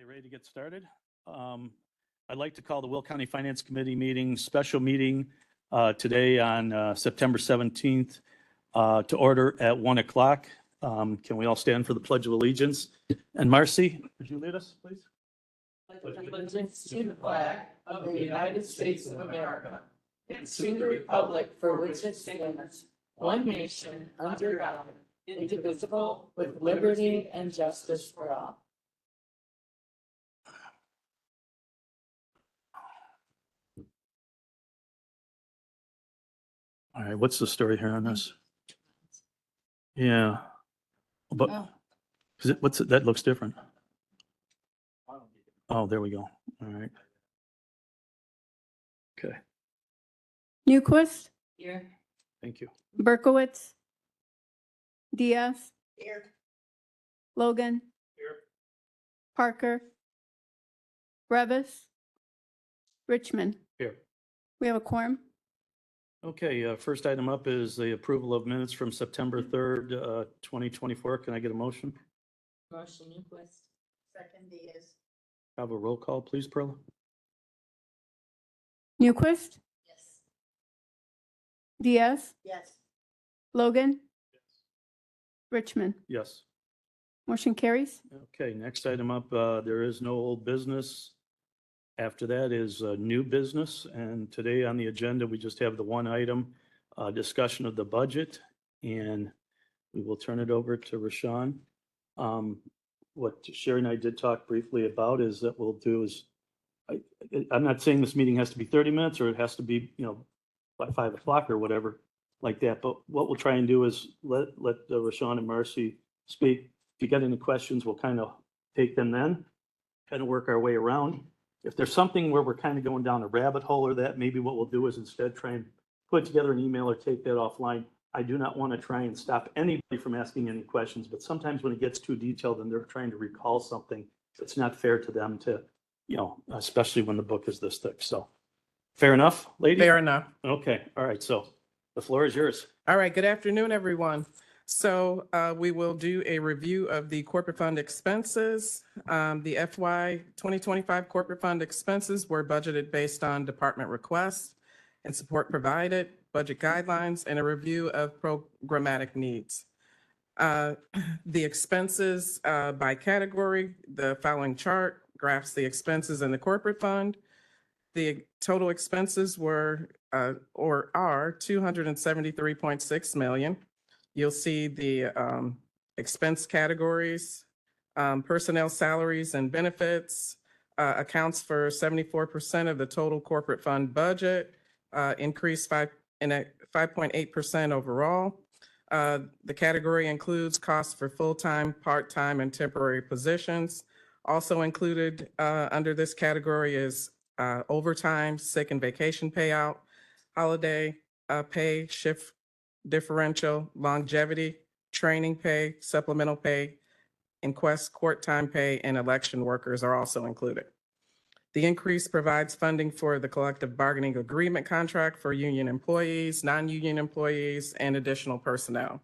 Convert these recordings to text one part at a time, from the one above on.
Okay, ready to get started? I'd like to call the Will County Finance Committee meeting, special meeting today on September 17th to order at 1 o'clock. Can we all stand for the Pledge of Allegiance? And Marcy, would you lead us, please? Allegiance to the flag of the United States of America and to the republic for which it stands, one nation, under God, indivisible, with liberty and justice for all. All right, what's the story here on this? Yeah. But is it, what's it, that looks different. Oh, there we go. All right. Okay, Newquist, Here. thank you. Berkowitz, Diaz, Here. Logan, Parker, Brevis, Richmond. Here. We have a quorum. Okay, first item up is the approval of minutes from September 3rd, 2024. Can I get a motion? Marshall Newquist. Second Diaz. Have a roll call, please, Perla? Newquist, Yes. Diaz, Yes. Logan, Richmond. Yes. Motion carries. Okay, next item up, there is no old business. After that is new business, and today on the agenda, we just have the one item, discussion of the budget, and we will turn it over to Rashawn. What Sherry and I did talk briefly about is that we'll do is, I'm not saying this meeting has to be 30 minutes or it has to be, by 5 o'clock or whatever like that, but what we'll try and do is let Rashawn and Marcy speak. If you got any questions, we'll kind of take them then, kind of work our way around. If there's something where we're kind of going down a rabbit hole or that, maybe what we'll do is instead try and put together an email or take that offline. I do not want to try and stop anybody from asking any questions, but sometimes when it gets too detailed and they're trying to recall something, it's not fair to them to, especially when the book is this thick. So fair enough, lady? Fair enough. Okay, all right. So the floor is yours. All right, good afternoon, everyone. So we will do a review of the corporate fund expenses. The FY 2025 corporate fund expenses were budgeted based on department requests and support provided, budget guidelines, and a review of programmatic needs. The expenses by category, the following chart graphs the expenses in the corporate fund. The total expenses were or are 273.6 million. You'll see the expense categories, personnel salaries and benefits accounts for 74% of the total corporate fund budget, increased 5.8% overall. The category includes costs for full-time, part-time, and temporary positions. Also included under this category is overtime, sick and vacation payout, holiday pay, shift differential, longevity, training pay, supplemental pay, inquest court time pay, and election workers are also included. The increase provides funding for the collective bargaining agreement contract for union employees, non-union employees, and additional personnel.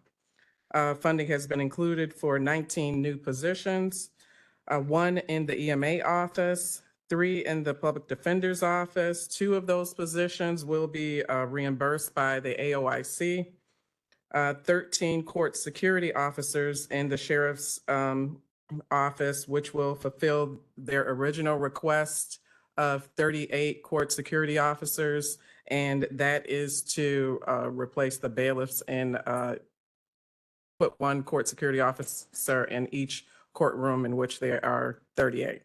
Funding has been included for 19 new positions, 1 in the EMA office, 3 in the public defender's office. 2 of those positions will be reimbursed by the AOIC. 13 court security officers in the sheriff's office, which will fulfill their original request of 38 court security officers, and that is to replace the bailiffs and put 1 court security officer in each courtroom in which there are 38,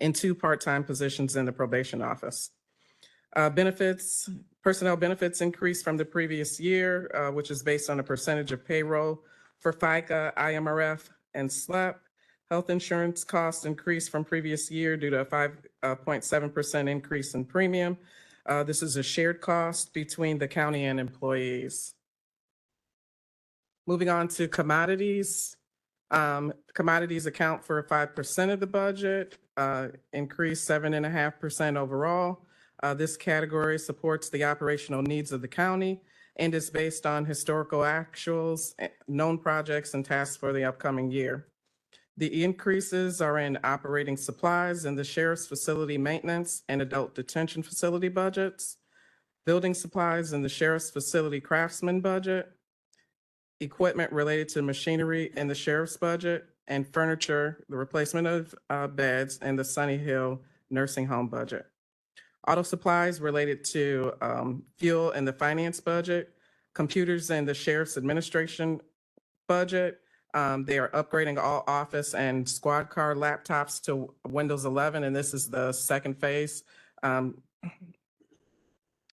and 2 part-time positions in the probation office. Personnel benefits increased from the previous year, which is based on a percentage of payroll for FICA, IMRF, and SLEP. Health insurance costs increased from previous year due to a 5.7% increase in premium. This is a shared cost between the county and employees. Moving on to commodities. Commodities account for 5% of the budget, increased 7.5% overall. This category supports the operational needs of the county and is based on historical actuals, known projects, and tasks for the upcoming year. The increases are in operating supplies in the sheriff's facility maintenance and adult detention facility budgets, building supplies in the sheriff's facility craftsman budget, equipment related to machinery in the sheriff's budget, and furniture, the replacement of beds in the Sunny Hill nursing home budget. Auto supplies related to fuel in the finance budget, computers in the sheriff's administration budget. They are upgrading all office and squad car laptops to Windows 11, and this is the second phase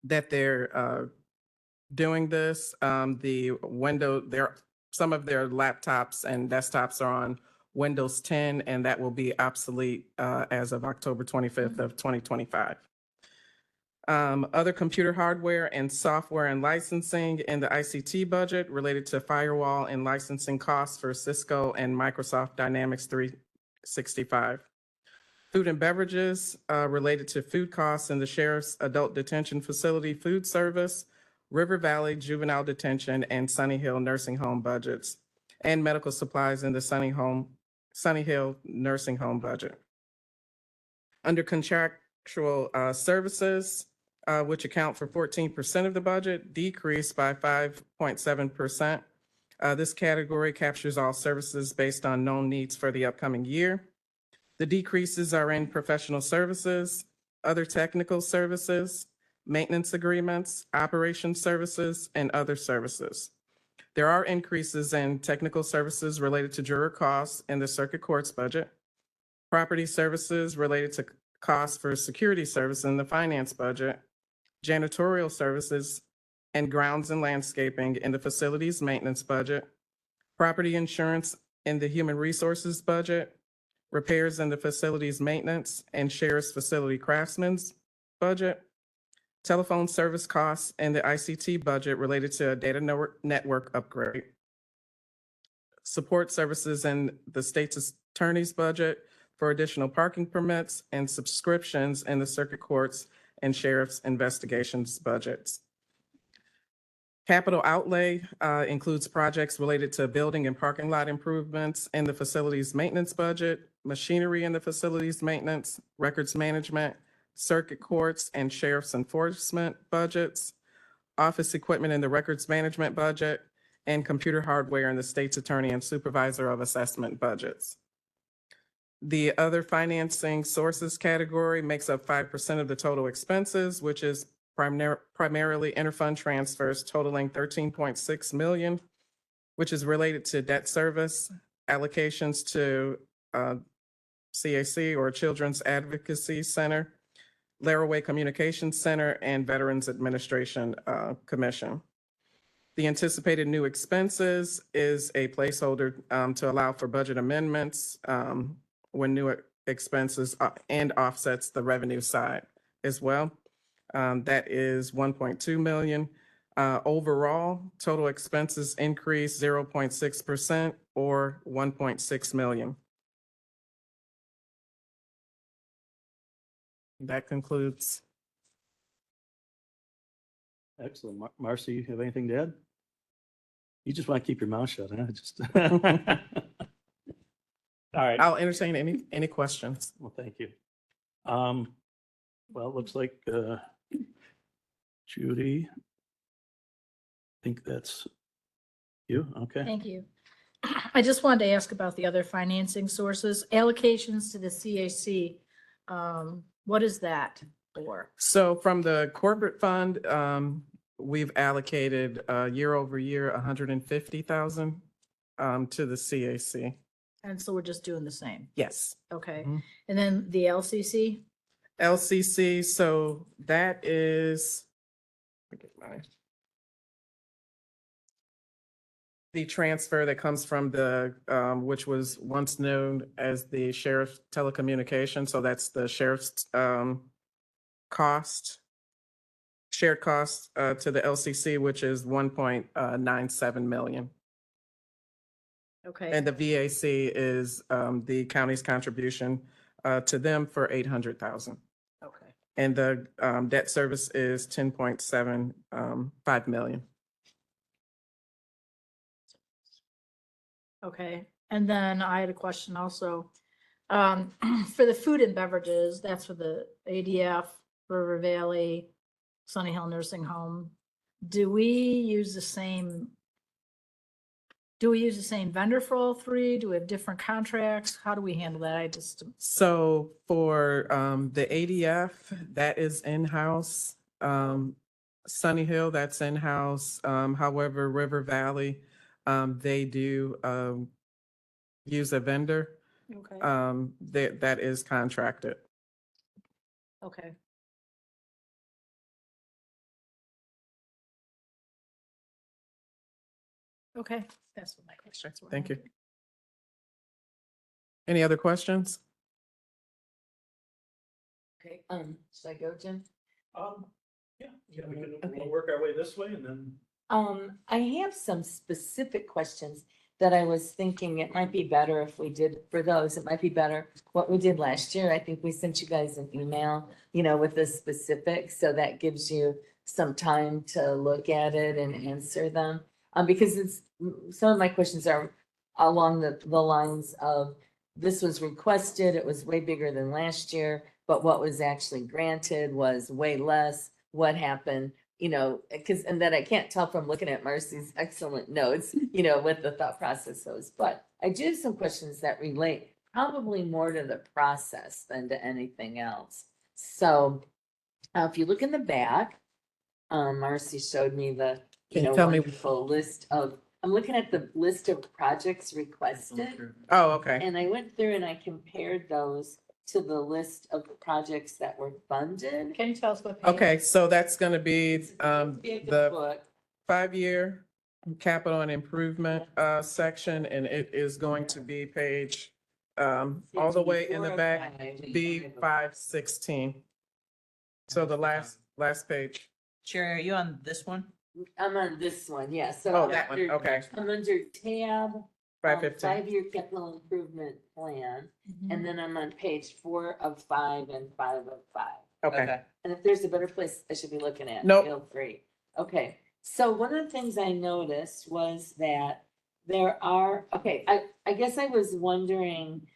that they're doing this. Some of their laptops and desktops are on Windows 10, and that will be obsolete as of October 25th of 2025. Other computer hardware and software and licensing in the ICT budget related to firewall and licensing costs for Cisco and Microsoft Dynamics 365. Food and beverages related to food costs in the Sheriff's Adult Detention Facility Food Service, River Valley Juvenile Detention, and Sunny Hill Nursing Home budgets, and medical supplies in the Sunny Hill Nursing Home budget. Under contractual services, which account for 14% of the budget, decreased by 5.7%. This category captures all services based on known needs for the upcoming year. The decreases are in professional services, other technical services, maintenance agreements, operation services, and other services. There are increases in technical services related to juror costs in the circuit court's budget, property services related to costs for security service in the finance budget, janitorial services and grounds and landscaping in the facilities maintenance budget, property insurance in the human resources budget, repairs in the facilities maintenance and sheriff's facility craftsman's budget, telephone service costs in the ICT budget related to a data network upgrade, support services in the state's attorney's budget for additional parking permits, and subscriptions in the circuit courts and sheriff's investigations budgets. Capital outlay includes projects related to building and parking lot improvements in the facilities maintenance budget, machinery in the facilities maintenance, records management, circuit courts and sheriff's enforcement budgets, office equipment in the records management budget, and computer hardware in the state's attorney and supervisor of assessment budgets. The other financing sources category makes up 5% of the total expenses, which is primarily interfund transfers totaling $13.6 million, which is related to debt service, allocations to CAC or Children's Advocacy Center, Laraway Communications Center, and Veterans Administration Commission. The anticipated new expenses is a placeholder to allow for budget amendments when new expenses and offsets the revenue side as well. That is $1.2 million. Overall, total expenses increased 0.6% or $1.6 million. That concludes. Excellent. Marcy, you have anything to add? You just want to keep your mouth shut, huh? Just. All right. I'll entertain any questions. Well, thank you. Well, it looks like Judy. I think that's you. Okay. Thank you. I just wanted to ask about the other financing sources, allocations to the CAC. What is that for? So from the corporate fund, we've allocated year over year $150,000 to the CAC. And so we're just doing the same. Yes. Okay. Mhm. And then the LCC? LCC, so that is, the transfer that comes from the, which was once known as the Sheriff Telecommunication. So that's the sheriff's cost, shared cost to the LCC, which is 1.97 million. Okay. And the VAC is the county's contribution to them for 800,000. Okay. And the debt service is 10.75 million. Okay. And then I had a question also. For the food and beverages, that's for the ADF, River Valley, Sunny Hill Nursing Home. Do we use the same vendor for all three? Do we have different contracts? How do we handle that? I just, So for the ADF, that is in-house. Sunny Hill, that's in-house. However, River Valley, they do use a vendor okay, that is contracted. okay. Okay, that's what my questions were. Thank you. Any other questions? Okay, should I go, Jim? Yeah, we can Okay. we'll work our way this way and then. I have some specific questions that I was thinking it might be better if we did, for those, it might be better what we did last year. I think we sent you guys an email, with the specifics, so that gives you some time to look at it and answer them. Because some of my questions are along the lines of, this was requested, it was way bigger than last year, but what was actually granted was way less. What happened? And then I can't tell from looking at Marcy's excellent notes, what the thought process was. But I do have some questions that relate probably more to the process than to anything else. So if you look in the back, Marcy showed me the, Can you tell me? wonderful list of, I'm looking at the list of projects requested. Oh, okay. And I went through and I compared those to the list of the projects that were funded. Can you tell us what? page? Okay, so that's gonna be Big the book. 5-year capital and improvement section, and it is going to be page all the way in the back, B516. So the last page. Sherry, are you on this one? I'm on this one, yeah, so. Oh, that one, under- okay. I'm under tab. 515. 5-year capital improvement plan, Mhm. and then I'm on page 4 of 5 and 5 of 5. Okay. And if there's a better place I should be looking at, Nope. feel free. Okay, so one of the things I noticed was that there are, okay, I guess I was wondering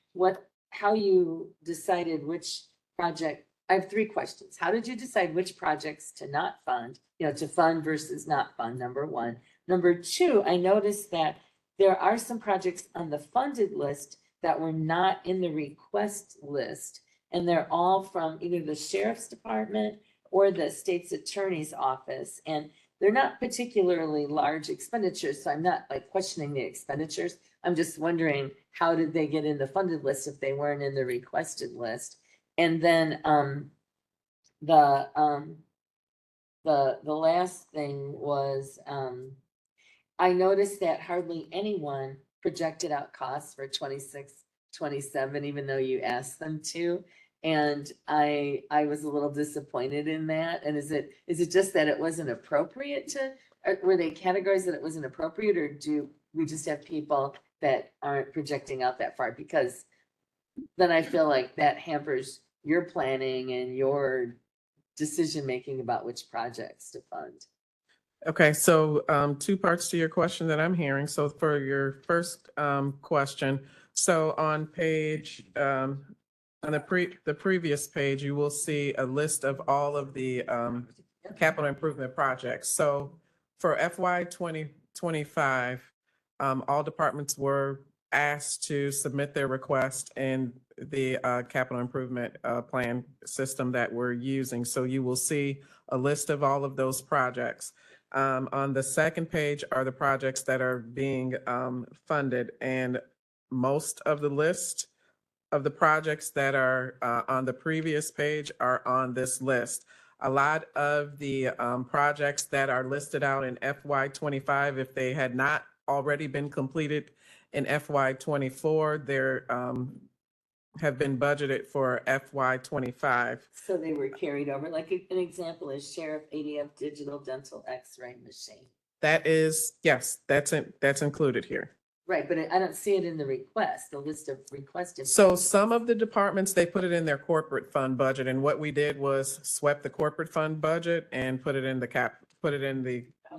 how you decided which project. I have 3 questions. How did you decide which projects to not fund, to fund versus not fund, number 1. Number 2, I noticed that there are some projects on the funded list that were not in the request list. And they're all from either the sheriff's department or the state's attorney's office. And they're not particularly large expenditures, so I'm not like questioning the expenditures. I'm just wondering, how did they get in the funded list if they weren't in the requested list? And then, the last thing was, I noticed that hardly anyone projected out costs for 26, 27, even though you asked them to. And I was a little disappointed in that. And is it just that it wasn't appropriate were they categorized that it wasn't appropriate, or do we just have people that aren't projecting out that far? Because then I feel like that hampers your planning and your decision-making about which projects to fund. Okay, so 2 parts to your question that I'm hearing. So for your first question, so on page, on the previous page, you will see a list of all of the capital improvement projects. So for FY 2025, all departments were asked to submit their request in the capital improvement plan system that we're using. So you will see a list of all of those projects. On the second page are the projects that are being funded, and most of the list of the projects that are on the previous page are on this list. A lot of the projects that are listed out in FY 25, if they had not already been completed in FY 24, they're have been budgeted for FY 25. So they were carried over, like an example is Sheriff ADF Digital Dental X-ray machine. That is, yes, that's included here. Right, but I don't see it in the request, the list of requested. So some of the departments, they put it in their corporate fund budget, and what we did was swept the corporate fund budget and put it in the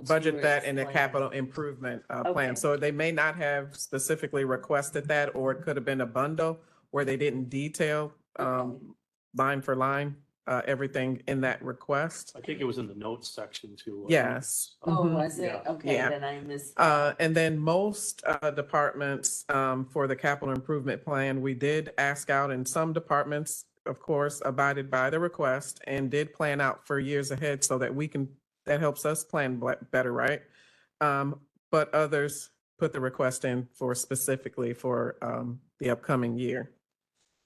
budget that in the Towards capital improvement plan. Okay. So they may not have specifically requested that, or it could have been a bundle where they didn't detail line for line everything in that request. I think it was in the notes section too. Yes. Oh, Mhm. was it? Yeah. Okay, Yeah. then I missed. And then most departments for the capital improvement plan, we did ask out, and some departments, of course, abided by the request and did plan out for years ahead so that we can, that helps us plan better, right? But others put the request in for specifically for the upcoming year.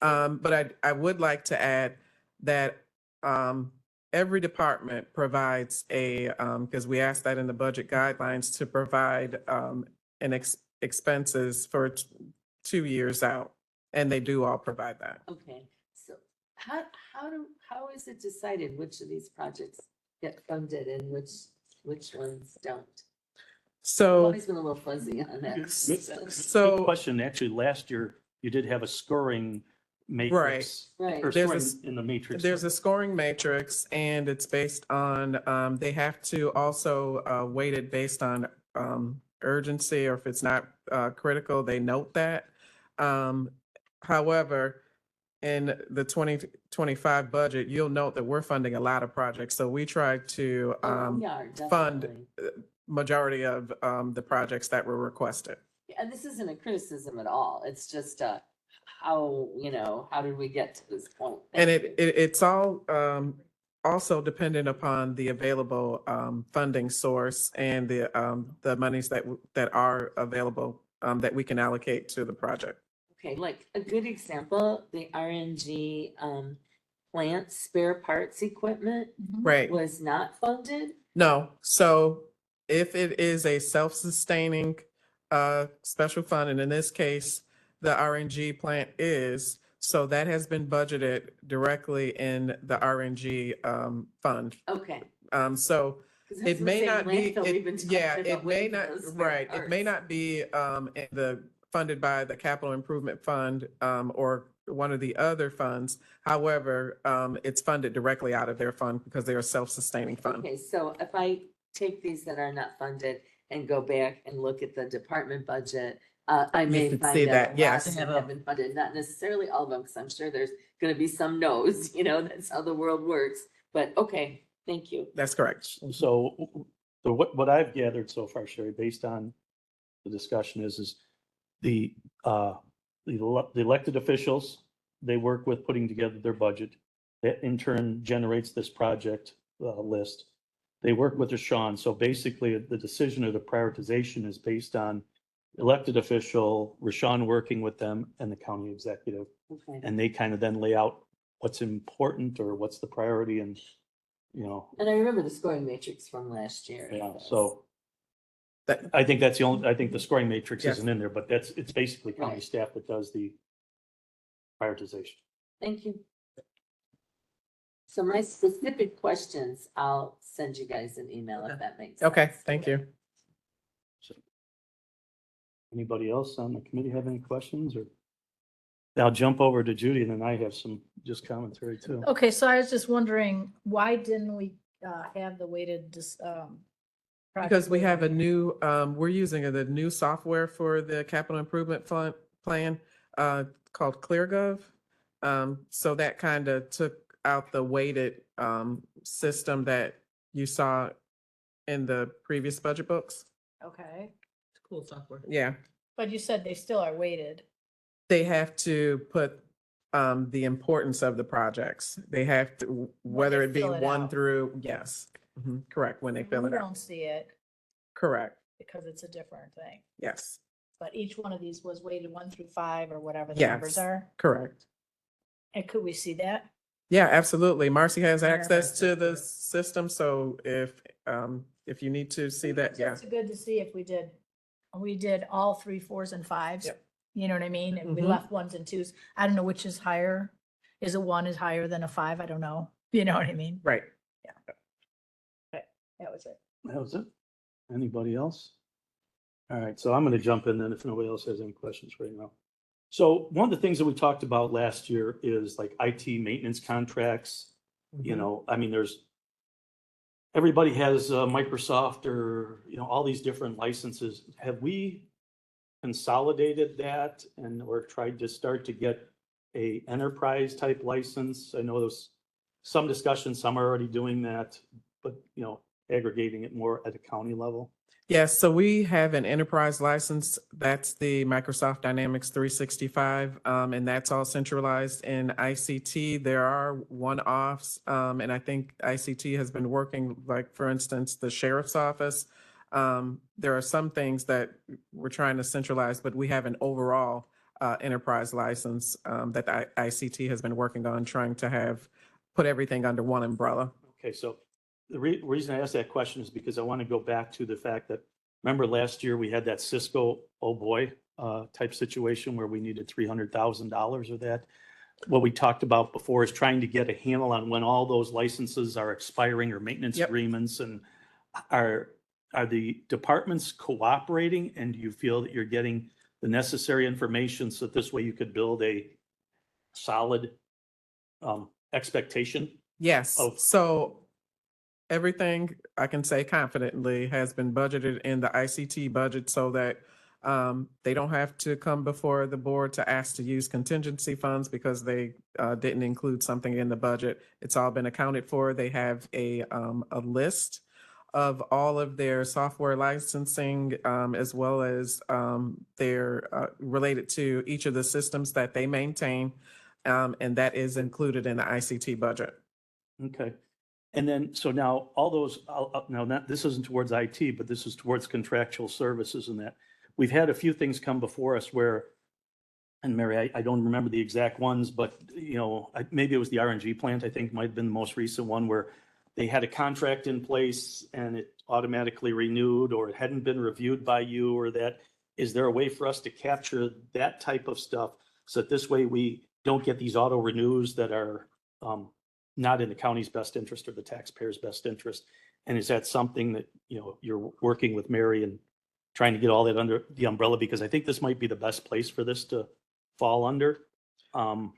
But I would like to add that every department provides a, because we asked that in the budget guidelines to provide expenses for 2 years out, and they do all provide that. Okay, so how is it decided which of these projects get funded and which ones don't? I've So, always been a little fuzzy on that. Good so question. Actually, last year you did have a scoring matrix. Right. Or There's scoring a- in the matrix. there's a scoring matrix, and it's based on, they have to also weight it based on urgency, or if it's not critical, they note that. However, in the 2025 budget, you'll note that we're funding a lot of projects. So we try to Oh, we are, fund definitely. majority of the projects that were requested. And this isn't a criticism at all. It's just how, how did we get to this point? And Thank you. it's all also dependent upon the available funding source and the monies that are available that we can allocate to the project. Okay, like a good example, the RNG plant spare parts equipment Right. was not funded. No, so if it is a self-sustaining special fund, and in this case, the RNG plant is, so that has been budgeted directly in the RNG fund. Okay. So 'Cause that's it the may same not be, landfill we've been talking yeah, about it may waiting for not, those spare right, it may parts. not be in the, funded by the capital improvement fund or one of the other funds. However, it's funded directly out of their fund because they're a self-sustaining fund. Okay, so if I take these that are not funded and go back and look at the department budget, I may can find see out that, a lot yes. that have been funded, not necessarily all of them, because I'm sure there's gonna be some no's, that's how the world works. But okay, thank you. That's correct. So what I've gathered so far, Sherry, based on the discussion is the elected officials, they work with putting together their budget. That in turn generates this project list. They work with Rashawn. So basically the decision or the prioritization is based on elected official, Rashawn working with them and the county executive. Okay. And they kind of then lay out what's important or what's the priority and, And I remember the scoring matrix from last year. yeah, so. That- I think that's the only, I think the scoring matrix Yes. isn't in there, but it's basically county Right. staff that does the prioritization. Thank you. So my specific questions, I'll send you guys an email if that makes sense. Okay, thank you. Anybody else on the committee have any questions or? I'll jump over to Judy and then I have some just commentary too. Okay, so I was just wondering, why didn't we have the weighted Because we have a new, we're using the new software for the capital improvement fund plan called ClearGov. So that kind of took out the weighted system that you saw in the previous budget books. Okay, Cool software. Yeah, but you said they still are weighted. they have to put the importance of the projects. They have to, whether they it be fill it 1 out. through, yes, correct, when they fill We it out. don't see it Correct, because it's a different thing. yes, But each one of these was weighted 1 through 5 or whatever the Yes. numbers are. correct. And could we see that? Yeah, absolutely. Marcy has Where- access to the system, so if you need to see that, yeah. It's good to see if we did all 3, 4s and 5s. Yep. You know what I mean? And we Mhm. left 1s and 2s. I don't know which is higher. Is it 1 is higher than a 5? I don't know. You know what I mean? Right. That was it. That was it. Anybody else? All right, so I'm going to jump in then if nobody else has any questions right now. So one of the things that we talked about last year is like IT maintenance contracts. Mm-hmm. I mean, there's everybody has Microsoft or, all these different licenses. Have we consolidated that and or tried to start to get a enterprise type license? I know there's some discussion, some are already doing that, but, aggregating it more at a county level. Yes, so we have an enterprise license. That's the Microsoft Dynamics 365, and that's all centralized in ICT. There are one-offs, and I think ICT has been working, like, for instance, the sheriff's office. There are some things that we're trying to centralize, but we have an overall enterprise license that the ICT has been working on, trying to put everything under one umbrella. Okay, so the reason I asked that question is because I want to go back to the fact that, remember last year we had that Cisco, oh boy, type situation where we needed $300,000 of that. What we talked about before is trying to get a handle on when all those licenses are expiring or maintenance Yep. agreements, and are the departments cooperating, and do you feel that you're getting the necessary information so that this way you could build a solid expectation? Yes, Of- so everything I can say confidently has been budgeted in the ICT budget so that they don't have to come before the board to ask to use contingency funds because they didn't include something in the budget. It's all been accounted for. They have a list of all of their software licensing as well as their related to each of the systems that they maintain. And that is included in the ICT budget. Okay. And then, so now all those, now this isn't towards IT, but this is towards contractual services and that. We've had a few things come before us where, and Mary, I don't remember the exact ones, but maybe it was the RNG plant, I think might have been the most recent one where they had a contract in place and it automatically renewed, or it hadn't been reviewed by you or that. Is there a way for us to capture that type of stuff so that this way we don't get these auto renews that are not in the county's best interest or the taxpayer's best interest? And is that something that, you're working with Mary and trying to get all that under the umbrella? Because I think this might be the best place for this to fall under. And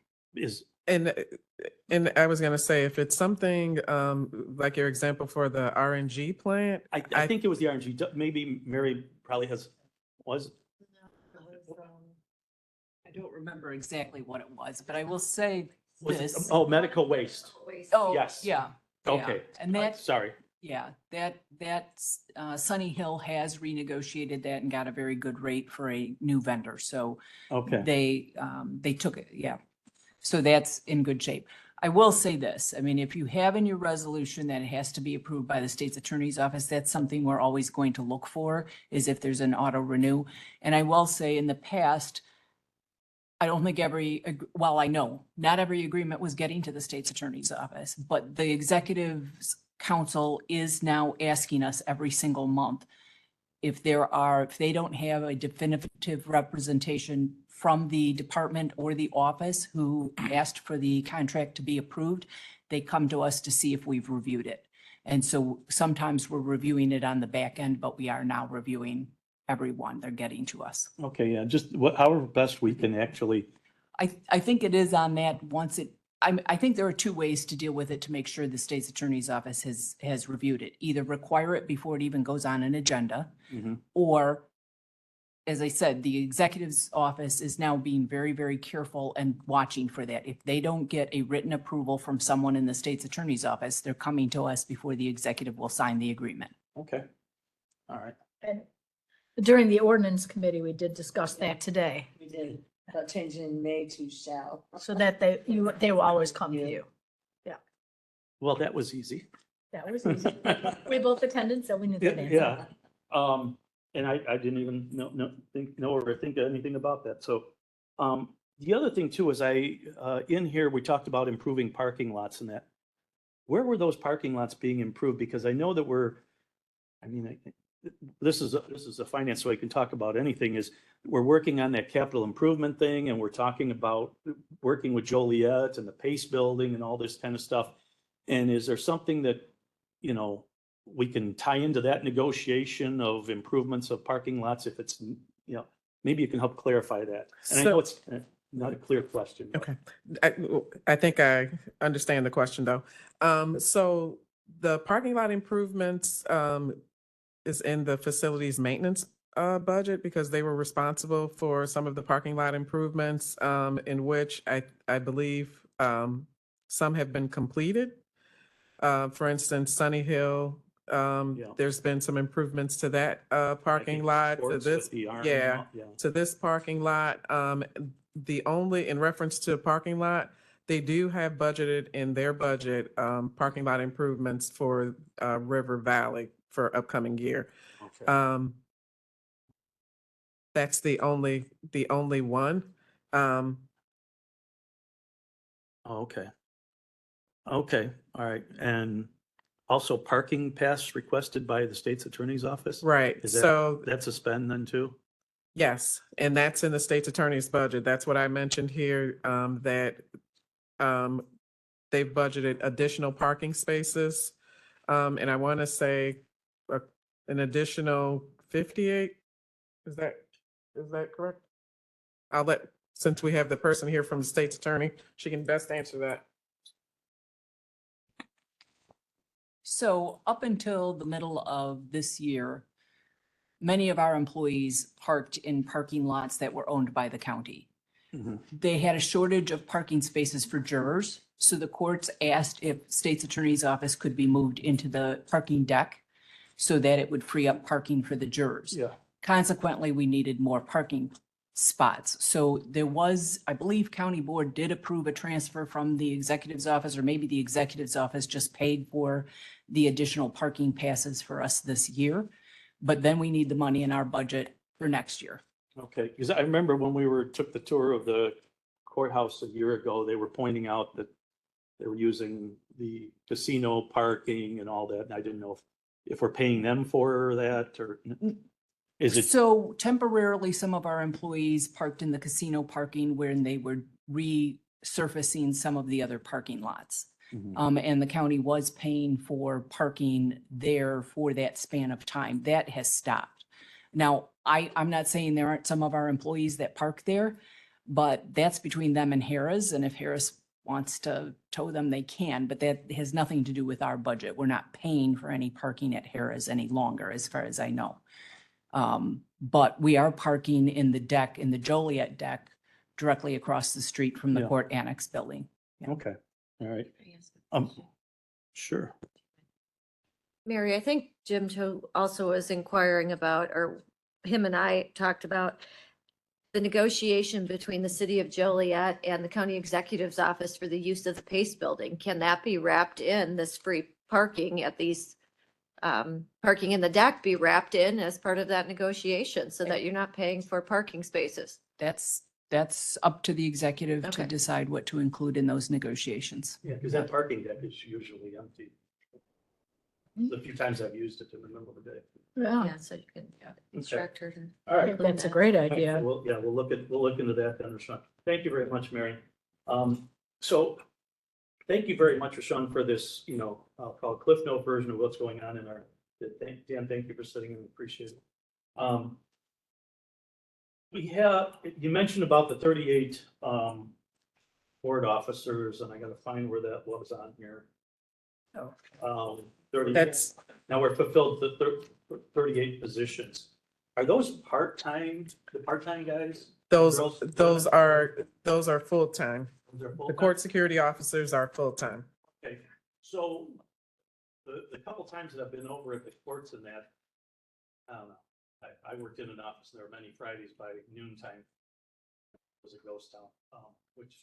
I was gonna say, if it's something like your example for the RNG plant, I think it was the RNG, maybe Mary probably was. I don't remember exactly what it was, but I will say Was it, this. oh, medical waste. Oh, yes. yeah. yeah. Okay. And that, Sorry. yeah, Sunny Hill has renegotiated that and got a very good rate for a new vendor. So Okay. they took it, yeah. So that's in good shape. I will say this, I mean, if you have in your resolution that it has to be approved by the state's attorney's office, that's something we're always going to look for, is if there's an auto renew. And I will say in the past, I don't think well, I know not every agreement was getting to the state's attorney's office, but the executive's council is now asking us every single month if they don't have a definitive representation from the department or the office who asked for the contract to be approved, they come to us to see if we've reviewed it. And so sometimes we're reviewing it on the back end, but we are now reviewing everyone they're getting to us. Okay, yeah, just however best we can actually, I think it is on that once I think there are two ways to deal with it to make sure the state's attorney's office has reviewed it. Either require it before it even goes on an agenda, Mhm. or, as I said, the executive's office is now being very, very careful and watching for that. If they don't get a written approval from someone in the state's attorney's office, they're coming to us before the executive will sign the agreement. Okay. All right. And during the ordinance committee, we did discuss that today, We did, about changing may to shall. so that they will always come to you. Well, that was easy. That was easy. We both attended, so we knew the answer. Yeah. And I didn't even know or think anything about that. So, the other thing too is in here, we talked about improving parking lots and that. Where were those parking lots being improved? Because I know that this is a finance, so I can talk about anything, is we're working on that capital improvement thing and we're talking about working with Joliet and the Pace Building and all this kind of stuff. And is there something that, we can tie into that negotiation of improvements of parking lots if it's, maybe you can help clarify that. And I know it's not a clear question. but- okay. I think I understand the question though. So The parking lot improvements is in the facilities maintenance budget because they were responsible for some of the parking lot improvements in which I believe some have been completed. For instance, Sunny Hill, Yeah. there's been some improvements to that I parking think lot. To sports this, with the arm and yeah, all- Yeah. to this parking lot. The only, in reference to parking lot, they do have budgeted in their budget, parking lot improvements for, River Valley for upcoming year. Okay. That's the only one. Oh, okay. Okay, all right. And also parking pass requested by the state's attorney's office? Right, Is that, so, that's a spend then too? yes, and that's in the state's attorney's budget. That's what I mentioned here, that, they've budgeted additional parking spaces. And I want to say, an additional 58. Is that correct? Since we have the person here from the state's attorney, she can best answer that. So up until the middle of this year, many of our employees parked in parking lots that were owned by the county. Mhm. They had a shortage of parking spaces for jurors, so the courts asked if state's attorney's office could be moved into the parking deck so that it would free up parking for the jurors. Yeah. Consequently, we needed more parking spots. So there was, I believe county board did approve a transfer from the executive's office, or maybe the executive's office just paid for the additional parking passes for us this year. But then we need the money in our budget for next year. Okay, because I remember when we took the tour of the courthouse a year ago, they were pointing out that they were using the casino parking and all that, and I didn't know if we're paying them for that, or is it? So temporarily, some of our employees parked in the casino parking when they were resurfacing some of the other parking lots. Mhm. And the county was paying for parking there for that span of time. That has stopped. Now, I'm not saying there aren't some of our employees that park there, but that's between them and Harris. And if Harris wants to tow them, they can, but that has nothing to do with our budget. We're not paying for any parking at Harris any longer, as far as I know. But we are parking in the deck, in the Joliet deck, directly across the street from the Yeah. court annex building. Okay, all right. Sure. Mary, I think Jim also was inquiring about, or him and I talked about the negotiation between the city of Joliet and the county executive's office for the use of the Pace Building. Can that be wrapped in this free parking at these, parking in the deck be wrapped in as part of that negotiation so that you're not paying for parking spaces? That's up to the executive to Okay. decide what to include in those negotiations. Yeah, because that parking deck is usually empty. The few times I've used it to remember the day. Yeah, Yeah, so you can instruct her to. All right. that's a great Okay, idea. Well, yeah, we'll look into that then, Rashawn. Thank you very much, Mary. So thank you very much, Rashawn, for this, I'll call it Cliff Note version of what's going on in our, Dan, thank you for sitting in, appreciate it. You mentioned about the 38, board officers, and I gotta find where that was on here. Oh. 30. That's, Now we're fulfilled the 38 positions. Are those part-time, the part-time guys? those Girls- are full-time. They're The full-time? court security officers are full-time. Okay, so the couple times that I've been over at the courts and that, I don't know, I worked in an office and there were many Fridays by noontime. It was a ghost town, which.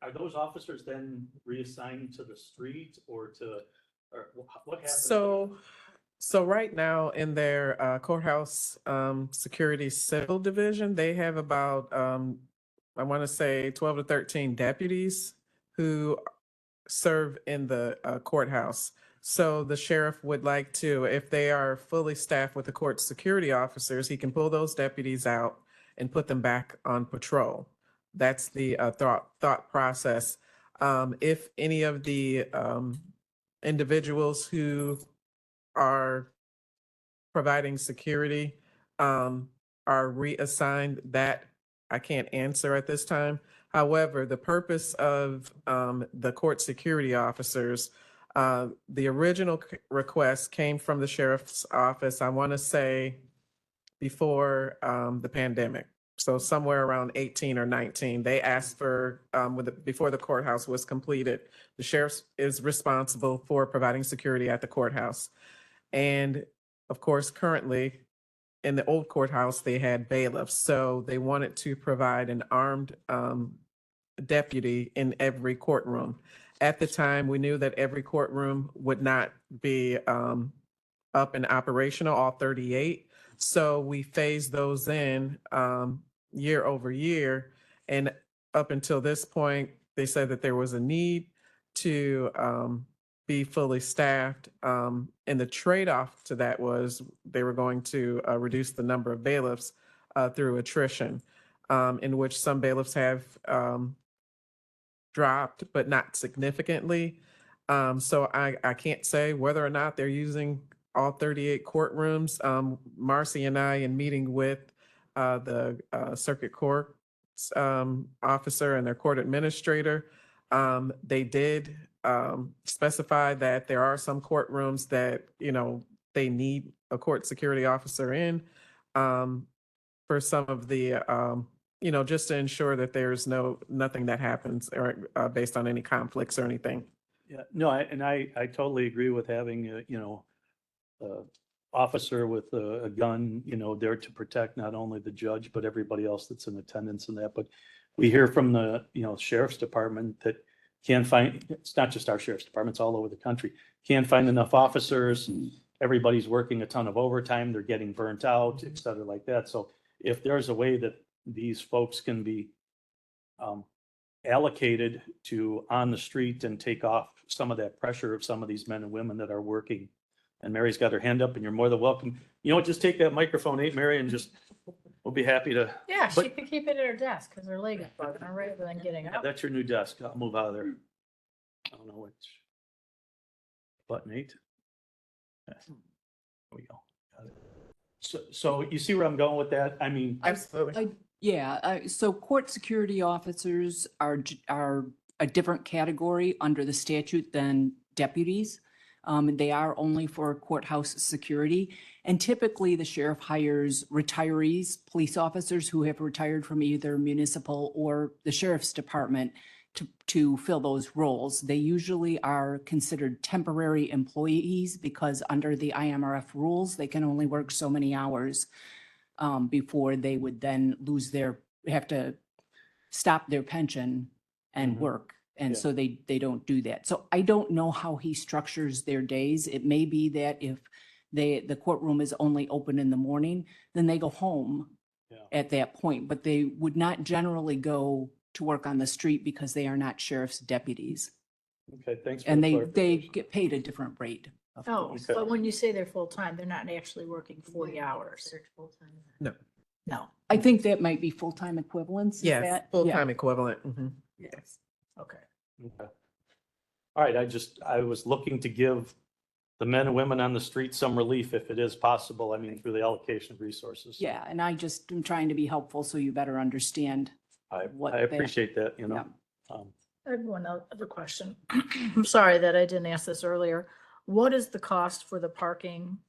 Are those officers then reassigned to the street or what happens? So right now in their courthouse security civil division, they have about, I want to say 12 to 13 deputies who serve in the courthouse. So the sheriff would like to, if they are fully staffed with the court security officers, he can pull those deputies out and put them back on patrol. That's the thought process. If any of the individuals who are providing security are reassigned, that I can't answer at this time. However, the purpose of the court security officers The original request came from the sheriff's office, I want to say, before the pandemic. So somewhere around 18 or 19, they asked for, before the courthouse was completed, the sheriff is responsible for providing security at the courthouse. And of course, currently, in the old courthouse, they had bailiffs. So they wanted to provide an armed deputy in every courtroom. At the time, we knew that every courtroom would not be up and operational, all 38. So we phased those in year over year. And up until this point, they said that there was a need to be fully staffed. And the trade-off to that was they were going to reduce the number of bailiffs through attrition, in which some bailiffs have dropped, but not significantly. So I can't say whether or not they're using all 38 courtrooms. Marcy and I, in meeting with the circuit court officer and their court administrator, they did specify that there are some courtrooms that, they need a court security officer in for some of the, just to ensure that there's nothing that happens or based on any conflicts or anything. Yeah, no, I totally agree with having, officer with a gun, there to protect not only the judge, but everybody else that's in attendance and that. But we hear from the, sheriff's department that can't find, it's not just our sheriff's department, it's all over the country, can't find enough officers. Everybody's working a ton of overtime, they're getting burnt out, et cetera, like that. So if there's a way that these folks can be allocated to on the street and take off some of that pressure of some of these men and women that are working. And Mary's got her hand up, and you're more than welcome. Just take that microphone, Mary, and we'll be happy to. Yeah, she But- could keep it at her desk because her leg is broken rather than getting Yeah, up. that's your new desk. I'll move out of there. I don't know which. Button 8. Yeah. There we go. Got it. So you see where I'm going with that? I mean, Absolutely. Yeah, so court security officers are a different category under the statute than deputies. They are only for courthouse security. And typically the sheriff hires retirees, police officers who have retired from either municipal or the sheriff's department to fill those roles. They usually are considered temporary employees because under the IMRF rules, they can only work so many hours before they would then have to stop their pension and Mhm. work. And Yeah. so they don't do that. So I don't know how he structures their days. It may be that if the courtroom is only open in the morning, then they go home Yeah. at that point, but they would not generally go to work on the street because they are not sheriff's deputies. okay, thanks. For And the they clarification. get paid a different rate. of Oh, course. but when you say they're full-time, they're not actually working 40 hours. No. No, I think that might be full-time equivalents. is Yes, that- yeah. full-time equivalent. Mhm. Yes. okay. Okay. All right, I was looking to give the men and women on the street some relief if it is possible. I mean, through the allocation of resources. Yeah, and I just am trying to be helpful so you better understand. what I they- appreciate that, Yeah. I have one other question. I'm sorry that I didn't ask this earlier. What is the cost for the parking,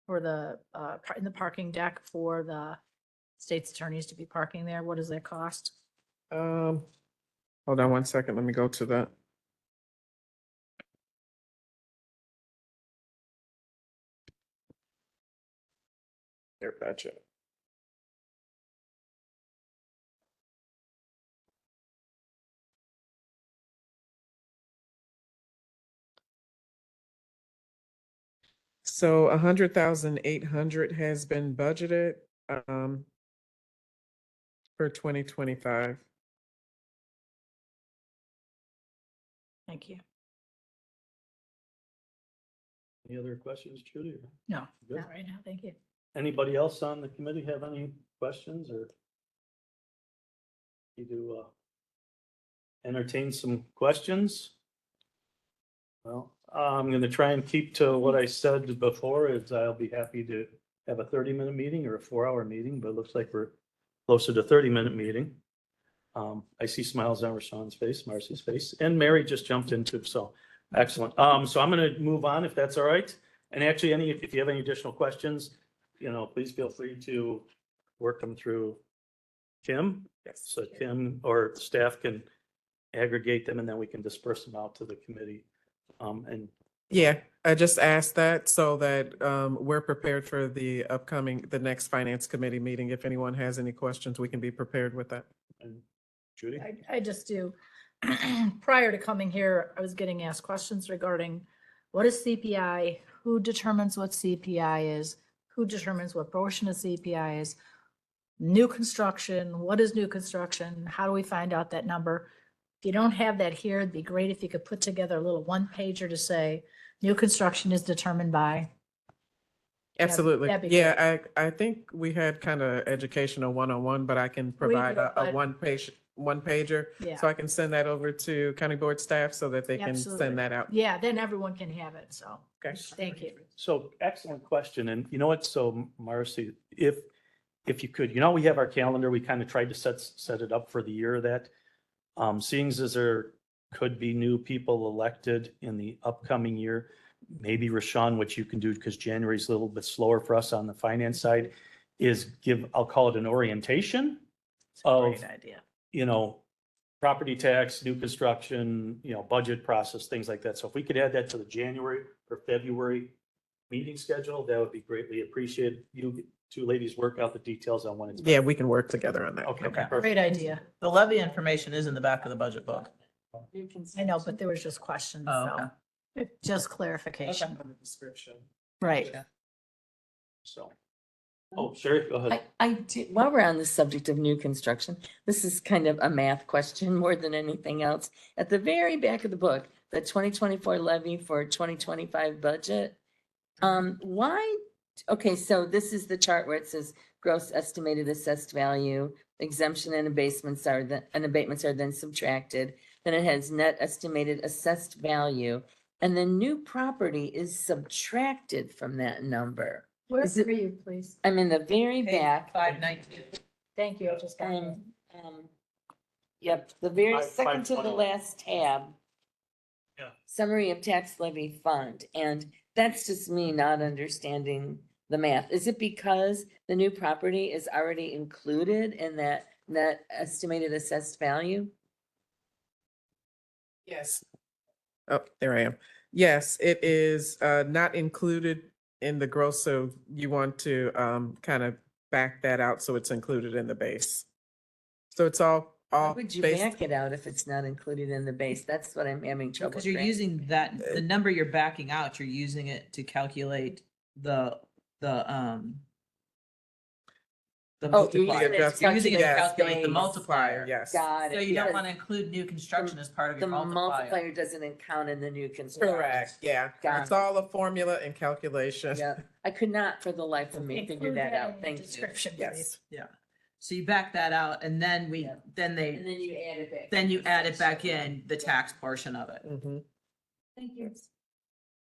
for the, in the parking deck for the state's attorneys to be parking there? What does that cost? Hold on one second. Let me go to that. Their budget. So 100,800 has been budgeted for 2025. Thank you. Any other questions, Judy? No, Good. not right now. Thank you. Anybody else on the committee have any questions or? You do entertain some questions? Well, I'm going to try and keep to what I said before, is I'll be happy to have a 30-minute meeting or a 4-hour meeting, but it looks like we're closer to 30-minute meeting. I see smiles on Rashawn's face, Marcy's face, and Mary just jumped into, so Excellent. So I'm going to move on if that's all right. And actually, if you have any additional questions, please feel free to work them through Tim. Yes. So Tim or staff can aggregate them and then we can disperse them out to the committee. And Yeah, I just asked that so that we're prepared for the next finance committee meeting. If anyone has any questions, we can be prepared with that. and Judy? I just do. Prior to coming here, I was getting asked questions regarding what is CPI? Who determines what CPI is? Who determines what portion of CPI is? New construction, what is new construction? How do we find out that number? If you don't have that here, it'd be great if you could put together a little one pager to say, new construction is determined by. Absolutely. that'd be Yeah, I think we had kind of educational one-on-one, but I can provide do, a but- one pager. Yeah. So I can send that over to county board staff so that they can Absolutely. send that out. Yeah, then everyone can have it, so, Okay. thank you. So excellent question. And you know what? So Marcy, if you could, we have our calendar, we kind of tried to set it up for the year that, seeing as there could be new people elected in the upcoming year, maybe Rashawn, what you can do, because January is a little bit slower for us on the finance side, is I'll call it an orientation of, Great idea. property tax, new construction, budget process, things like that. So if we could add that to the January or February meeting schedule, that would be greatly appreciated. You two ladies work out the details on when it's. Yeah, we can work together on that. Okay. Okay. perfect. Great idea. The levy information is in the back of the budget book. I know, but there was just questions, Oh, so, just clarification. Description. Right. So, Sherry, go ahead. I do, while we're on the subject of new construction, this is kind of a math question more than anything else. At the very back of the book, the 2024 levy for 2025 budget. Why, okay, so this is the chart where it says gross estimated assessed value, exemption and abatements are then subtracted. Then it has net estimated assessed value, and the new property is subtracted from that number. Where Is it- are you, please? I'm in the very back. 519. Thank you, I just got it. Yep, the very Five- second to the 520. last tab. Yeah. Summary of tax levy fund, and that's just me not understanding the math. Is it because the new property is already included in that net estimated assessed value? Yes. Oh, there I am. Yes, it is not included in the gross, so you want to kind of back that out so it's included in the base. So it's all How would you based. back it out if it's not included in the base? That's what I'm having trouble. Because you're grasping. using that, the number you're backing out, you're using it to calculate the Oh, you're multiplier. using it to You're using it to calculate calculate the base. multiplier. Yes. Got So it. you don't because want to include new construction as part of The your multiplier. multiplier doesn't count in the new construction. Correct, yeah. Got It's it. all a formula and calculation. Yeah, I could not for the life of me figure Include that in out. the Thank you. Description, Yes. please. Yeah. So you back that out and then Yeah. then And then you add it back. you add it back in, the tax portion of it. Mhm. Thank you.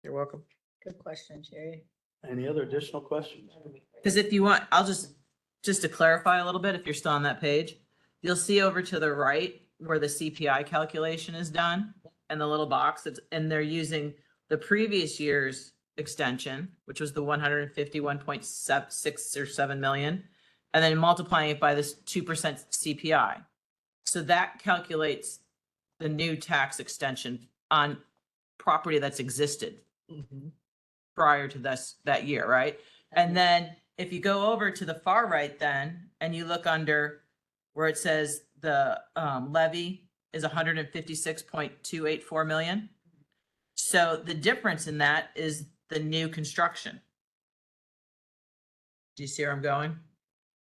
You're welcome. Good question, Jerry. Any other additional questions? Because if you want, I'll just to clarify a little bit, if you're still on that page, you'll see over to the right where the CPI calculation is done and the little box and they're using the previous year's extension, which was the 151.6 or 7 million, and then multiplying it by this 2% CPI. So that calculates the new tax extension on property that's existed Mhm. prior to that year, right? And then if you go over to the far right then, and you look under where it says the levy is 156.284 million. So the difference in that is the new construction. Do you see where I'm going?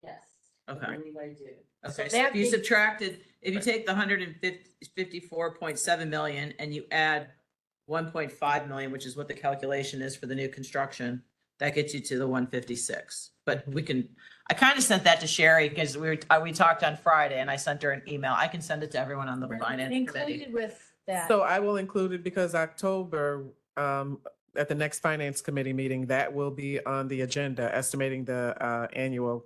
Yes. Okay. I believe I do. Okay, so that if you big- subtracted, if you take the 154.7 million and you add 1.5 million, which is what the calculation is for the new construction, that gets you to the 156. But we can, I kind of sent that to Sherry because we talked on Friday and I sent her an email. I can send it to everyone on the finance committee. Included with that. So I will include it because October, at the next finance committee meeting, that will be on the agenda, estimating the annual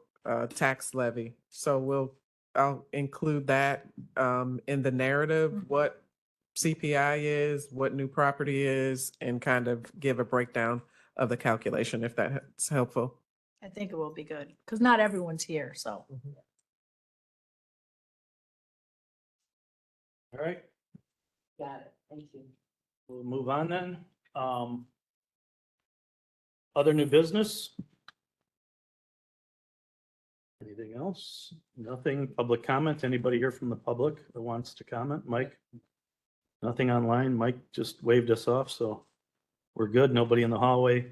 tax levy. So I'll include that in the narrative, what CPI is, what new property is, and kind of give a breakdown of the calculation, if that's helpful. I think it will be good, because not everyone's here, so. All right, Got it. Thank you. we'll move on then. Other new business? Anything else? Nothing? Public comment? Anybody here from the public that wants to comment? Mike? Nothing online. Mike just waved us off, so we're good. Nobody in the hallway.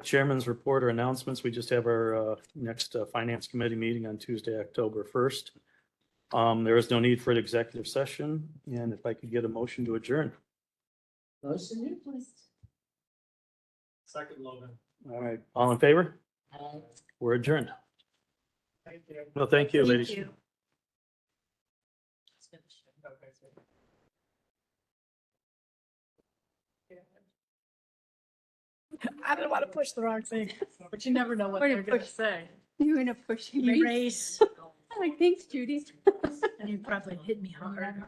Chairman's report or announcements. We just have our next Finance Committee meeting on Tuesday, October 1st. There is no need for an executive session, and if I could get a motion to adjourn. Motion to please. Second, Logan. All right, all in favor? We're adjourned. Thank you. Well, thank you, ladies. Thank you. I don't want to push the wrong thing, but you never know what Or to they're gonna push- say. You're in a pushy race. Erase, Like, thanks, Judy. and you probably hit me hard.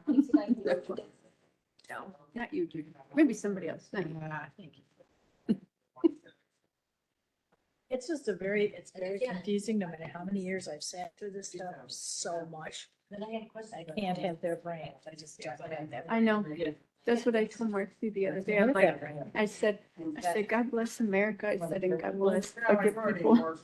No, not you, Judy. Maybe somebody else. Not you. Thank you. It's just it's very confusing, no matter how many years I've sat through this stuff, so much. I can't have their brains, I just don't have that. I know. That's what I told Marcy the other day. I'm like, I said, God bless America. I said, and God bless other people.